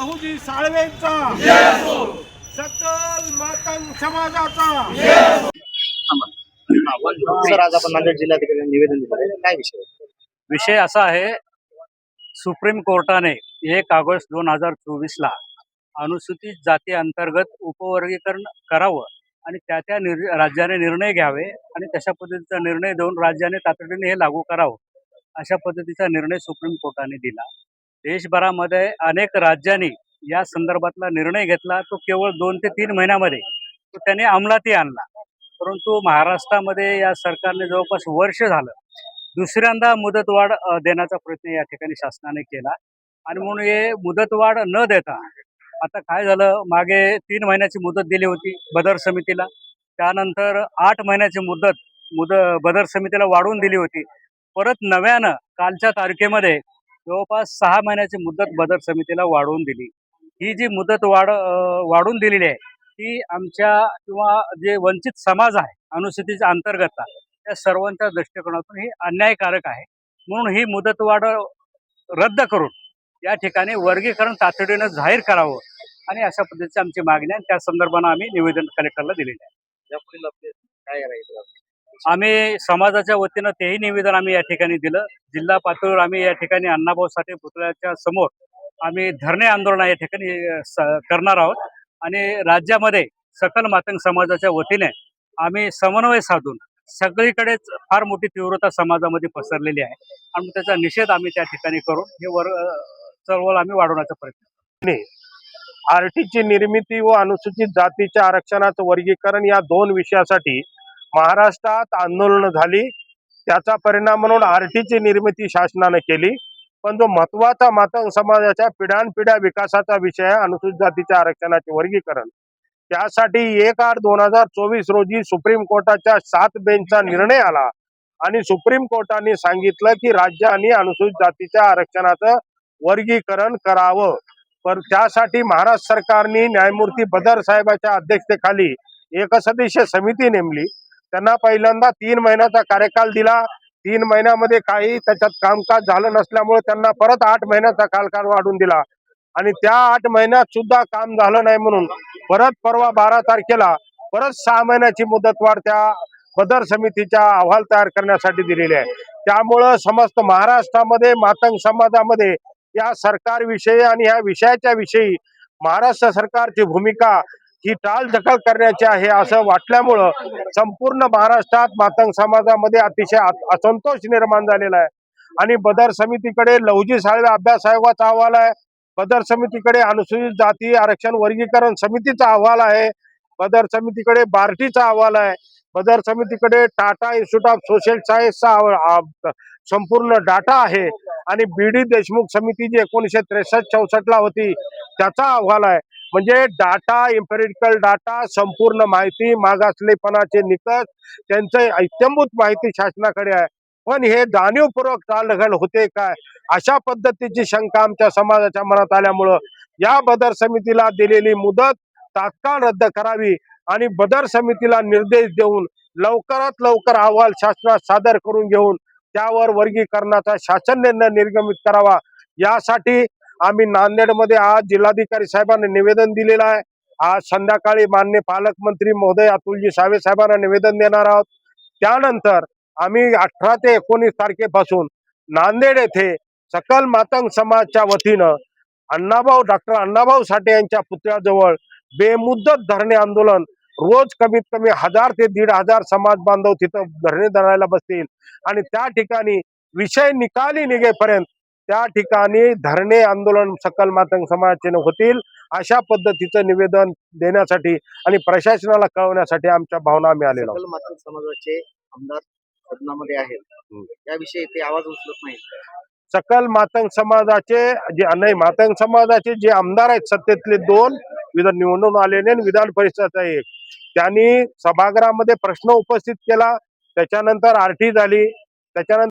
लहुजी साळवेंचा सकल मातंग समाजाचा। सर, आज आपण नांदेड जिल्हाधिकारी निवेदन दिलं, काय विषय? विषय असा आहे, सुप्रीम कोर्टाने 1 ऑगस्ट 2024 ला अनुसूचित जाती अंतर्गत उपवर्गीकरण करावं आणि त्या राज्याने निर्णय घ्यावे आणि तशा पद्धतीचा निर्णय देऊन राज्याने तातडीने हे लागू करावं, अशा पद्धतीचा निर्णय सुप्रीम कोर्टाने दिला। देशभरामध्ये अनेक राज्यांनी या संदर्भातला निर्णय घेतला, तो केवळ 2 ते 3 महिन्यामध्ये तो त्याने अंमलातही आणला। परंतु महाराष्ट्रामध्ये या सरकारने जवळपास वर्ष झालं दुसऱ्यांदा मुदतवाढ देण्याचा प्रयत्न या ठिकाणी शासनाने केला आणि म्हणून हे मुदतवाढ न देता आता काय झालं, मागे 3 महिन्याची मुदत दिली होती बदर समितीला, त्यानंतर 8 महिन्याची मुदत बदर समितीला वाढवून दिली होती। परत नव्यानं कालच्या तारखेमध्ये जवळपास 6 महिन्याची मुदत बदर समितीला वाढवून दिली। ही जी मुदत वाढवून दिलेली आहे ती आमच्या किंवा जे वंचित समाज आहे अनुसूचित अंतर्गत त्या सर्वांच्या दृष्टिकोनातून ही अन्यायकारक आहे। म्हणून ही मुदतवाढ रद्द करून या ठिकाणी वर्गीकरण तातडीनं जाहीर करावं आणि अशा पद्धतीची आमची मागणी आहे। त्या संदर्भानं आम्ही निवेदन कलेक्टरला दिलेलं आहे। यापुढील अपडेट काय राहील? आम्ही समाजाच्या वतीनं तेही निवेदन आम्ही या ठिकाणी दिलं। जिल्हा पातळीवर आम्ही या ठिकाणी अण्णाभाऊ साठे पुतळ्याच्या समोर आम्ही धरणे आंदोलन या ठिकाणी करणार आहोत आणि राज्यामध्ये सकल मातंग समाजाच्या वतीने आम्ही समन्वय साधून सगळीकडेच फार मोठी तीव्रता समाजामध्ये पसरलेली आहे आणि त्याचा निषेध आम्ही त्या ठिकाणी करून हे चळवळ आम्ही वाढवण्याचा प्रयत्न। आरटीची निर्मिती व अनुसूचित जातीच्या आरक्षणाचं वर्गीकरण या 2 विषयासाठी महाराष्ट्रात आंदोलन झाली। त्याचा परिणाम म्हणून आरटीची निर्मिती शासनाने केली, पण जो महत्वाचा मातंग समाजाच्या पिढ्यानपिढ्या विकासाचा विषय आहे अनुसूचित जातीच्या आरक्षणाचे वर्गीकरण, त्यासाठी 1/8/2024 रोजी सुप्रीम कोर्टाच्या 7 बेंचचा निर्णय आला आणि सुप्रीम कोर्टाने सांगितलं की राज्यांनी अनुसूचित जातीच्या आरक्षणाचं वर्गीकरण करावं। पण त्यासाठी महाराष्ट्र सरकारने न्यायमूर्ती बदर साहेबांच्या अध्यक्षतेखाली एक सदस्यीय समिती नेमली। त्यांना पहिल्यांदा 3 महिन्याचा कार्यकाल दिला। 3 महिन्यामध्ये काही त्याच्यात कामकाज झालं नसल्यामुळे त्यांना परत 8 महिन्याचा कालकाल वाढवून दिला आणि त्या 8 महिन्यात सुद्धा काम झालं नाही म्हणून परत परवा 12 तारखेला परत 6 महिन्याची मुदतवाढ त्या बदर समितीच्या अहवाल तयार करण्यासाठी दिलेली आहे। त्यामुळं समस्त महाराष्ट्रामध्ये मातंग समाजामध्ये या सरकारविषयी आणि या विषयाच्या विषयी महाराष्ट्र सरकारची भूमिका ही टाळढकल करण्याची आहे असं वाटल्यामुळं संपूर्ण महाराष्ट्रात मातंग समाजामध्ये अतिशय असंतोष निर्माण झालेला आहे आणि बदर समितीकडे लहुजी साळवे अभ्यास आयोगाचा अहवाल आहे, बदर समितीकडे अनुसूचित जाती आरक्षण वर्गीकरण समितीचा अहवाल आहे, बदर समितीकडे बार्टीचा अहवाल आहे, बदर समितीकडे टाटा इन्स्टिट्यूट ऑफ सोशल सायन्सचा संपूर्ण डाटा आहे आणि बीडी देशमुख समिती जी 1963-64 ला होती त्याचा अहवाल आहे। म्हणजे डाटा, इम्पेरिकल डाटा, संपूर्ण माहिती, मागासलेपणाचे निकष, त्यांचं इत्यंभूत माहिती शासनाकडे आहे। पण हे जाणीवपूर्वक टाळढकल होते काय अशा पद्धतीची शंका आमच्या समाजाच्या मनात आल्यामुळं या बदर समितीला दिलेली मुदत तात्काळ रद्द करावी आणि बदर समितीला निर्देश देऊन लवकरात लवकर अहवाल शासनात सादर करून घेऊन त्यावर वर्गीकरणाचा शासन निर्णय निर्गमित करावा, यासाठी आम्ही नांदेडमध्ये आज जिल्हाधिकारी साहेबांना निवेदन दिलेलं आहे। आज संध्याकाळी माननीय पालकमंत्री महोदय अतुलजी सावे साहेबांना निवेदन देणार आहोत। त्यानंतर आम्ही 18 ते 19 तारखेपासून नांदेड येथे सकल मातंग समाजाच्या वतीनं डॉक्टर अण्णाभाऊ साठे यांच्या पुतळ्याजवळ बेमुदत धरणे आंदोलन, रोज कमीत कमी 1000 ते 1500 समाज बांधव तिथं धरणे धरायला बसतील आणि त्या ठिकाणी विषय निकाली निघेपर्यंत त्या ठिकाणी धरणे आंदोलन सकल मातंग समाजाचे होतील, अशा पद्धतीचं निवेदन देण्यासाठी आणि प्रशासनाला कळवण्यासाठी आमच्या भावना आम्ही आलेलो आहोत। सकल मातंग समाजाचे आमदार सदनामध्ये आहेत, त्याविषयी ते आवाज उचलत नाही। सकल मातंग समाजाचे मातंग समाजाचे जे आमदार आहेत सत्तेतले 2 निवडून आलेले विधान परिषदेचा 1, त्यांनी सभागृहामध्ये प्रश्न उपस्थित केला, त्याच्यानंतर आरटी झाली, त्याच्यानंतर